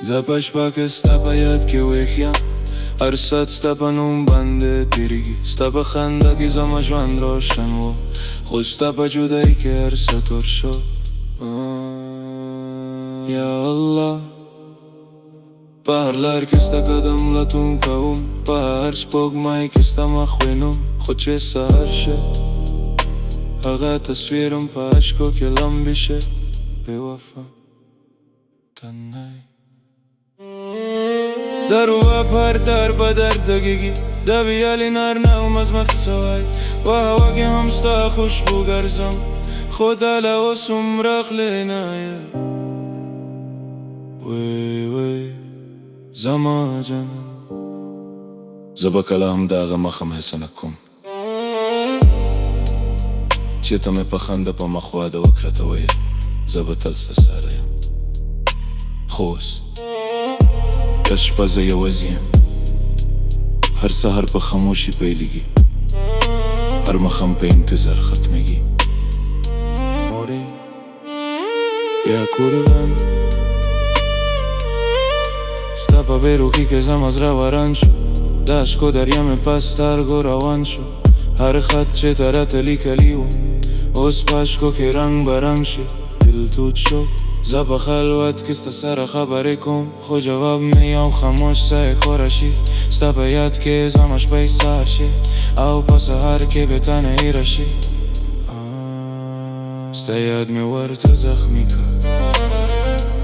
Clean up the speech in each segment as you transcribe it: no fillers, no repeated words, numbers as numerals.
Zapaš pakesta pa yad ke wekhiam هر ساعت ستا په نوم باندې تیریږي ستا په خندا کې زما ژوند روشن و خو ستا په جدایۍ کې هر څه تور شو یا الله په هر لار کې ستا قدم لټون کوم په هر سپوږمۍ کې ستا مخ وینم خو چې سهار شه هغه تصویرم په اشکو کې لمبي شه بېوفا تنهایی درو پر در بدر دگیگی دویالی نر نغمز مخصوای و هوا که همستا خوشبو گرزم خدا لو سمرق لینایه وی زما جنن زبا کلام داغ مخم حسن کم چه تا می پخنده پا مخواده وکرت وی زبا تلست ساریم خوز دش پزه یوازیم هر سهر په خاموشی پیلیږي هر مخم په انتظار ختمیږي موری یا کوربان ستا په بیرو کې که زما زړه وران شو د اشکو دریا مې په سترګو روان شو هر خط چې ته راته لیکلی و اوس په اشکو کې رنګ به رنګ شي دل تود شو زه په خلوت کې ستا سره خبرې کوم خو جواب مې یو خاموش سای خوره شي ستا په یاد کې زما شپې سهار شي او په سهار کې به تنهایي راشي ستا یاد مې ورته زخمي کړ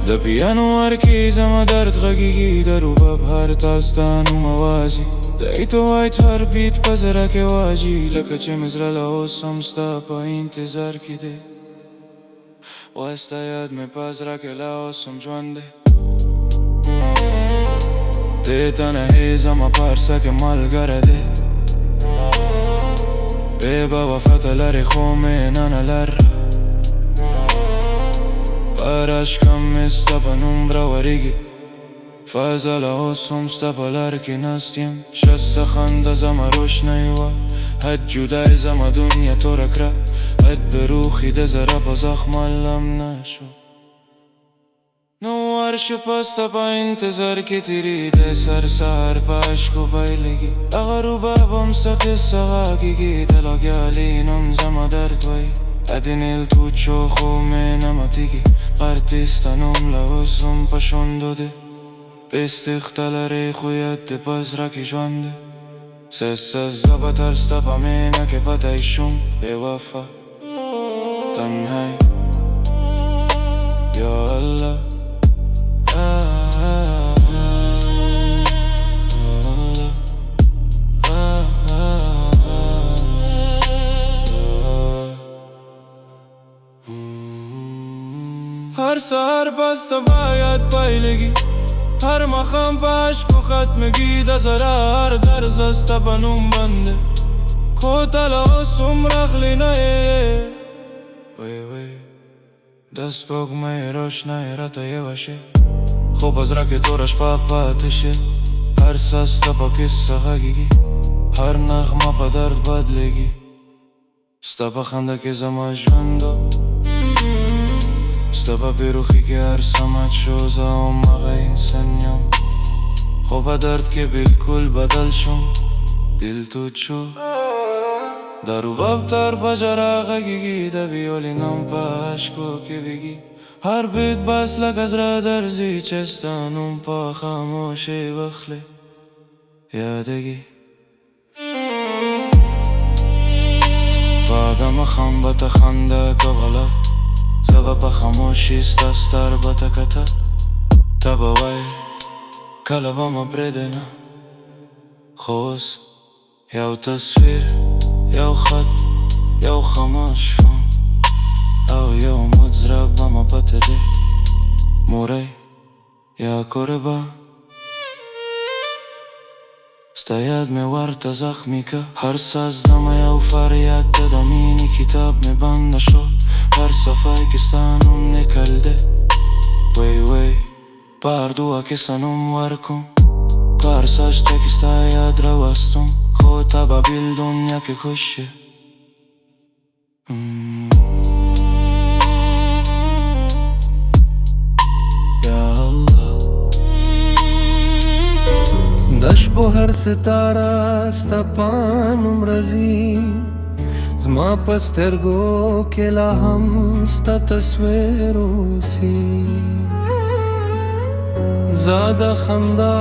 د پیانو ور کې زما درد غږیږي د روباب هر تا ستا نوم اوازي د ایتو وایټ هر بیټ په زړه کې واجي لکه چې مې زړه لا اوس هم ستا په انتظار کې دی واستا یاد مې په زړه کې لا اوس هم ژوند دی د تنهایي زما په هر څه کې ملګری دی بې به وفا ته لرې خو مینه نه لره پر اشکم مې ستا په نوم راورېږي فضل اوس هم ستا په لار کې ناست یم شسته خنده زما روشنۍ وه حد جدای زما دنیا توره کړه حد به روخی د زره په زخم لم نشو نو ورشه په ستا په انتظار کې تېرېده سر سهار په اشکو پیلېږي هغه روباب هم ستا قصه غږېږي د لاګیالي نوم زما درد وایي ادینل تود شو خو مینه ماتېږي غرتې ستا نوم لا اوس هم په شونډو دی بستخته لرې خو یاد دې په زړه کې ژوند دی سه زه به تل ستا په مینه کې پتی شوم بېوفا تنهایی یا الله هر سهار بسته باید پیلگی هر مخم په اشکو ختمگی د زره هر درز ستا په نوم بنده خو ته لا اوس هم راغلی نه یې وی د سپوږمۍ روشنۍ راته یوه شي خو په زړه کې توره شپه پاتې شي هر څه ستا په کیسه غږېږي هر نغمه په درد بدلېږي ستا په خنده کې زما ژوند ستا په بیروخي کې هر څه مات شو زه هم هغه انسان یم خو په درد کې بلکل بدل شوم دل تود شو د روباب تر بجره غږېږي د ویولې نوم په اشکو کې ویږي هر بیت بس لکه زړه درځي چې ستا نوم په خاموشۍ واخلې یادېږي بعد مخم به ته خنده کوله زه به په خاموشي ستا ستر به ته کتل ته به وایې کله به مه پرېږدې نه خو اوس یو تصویر یو خط یو خاموش فون او یو مضرب به مه پته دی موری یا کوربان ستا یاد مې ورته زخمي که هر ساز زدمه یو فریاد ده د مینې کتاب مې بند نشو هر صفحه کې ستا نوم لیکل دی وی په هر دعا کې ستا نوم ورکوم په هر سجده کې ستا یاد راوستم خو ته به بیل دنیا کې خوش شي یا الله په هر ستاره ستا پام رځي زما په سترګو کې لا هم ستا تصویر اوسي زه د خندا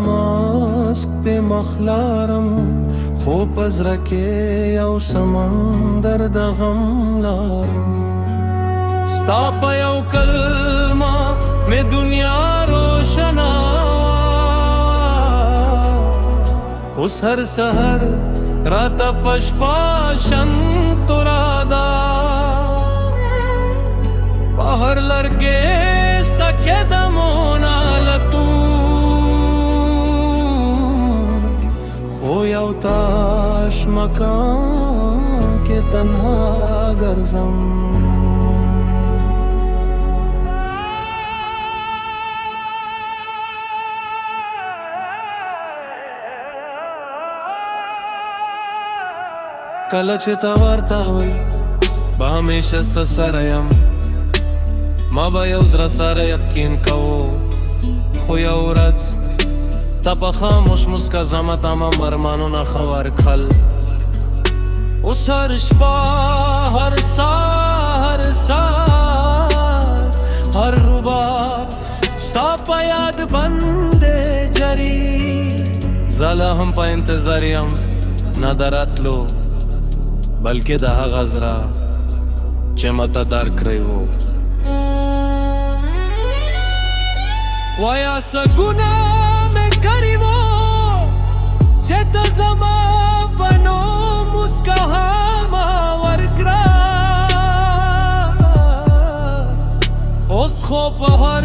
ماسک پې مخ لارم خو په زړه کې یو سمندر د غم لارم ستا په یو کلمه مې دنیا روشنا اوس هر سحر راته په شپه شنتورا ده په هر لرګې ستا قدمونه یو تاش مکان کې تنها ګرځم کله چې تا ورته وای به همیشه ستا سره یم ما به یو زړه سره یقین کوو خو یو ورځ تا په خاموش مسکا زما تمام ارمانونه خبر کړل اوس هر شپه هر ساه هر ساز هر رباب ستا په یاد باندې جری زه لا هم په انتظار یم نه د راتلو بلکې د هغه زړه چې ماته درکړی و وایا څه ګناه چې ته زما په نوم مسکا ما ورکړه اوس خو په هر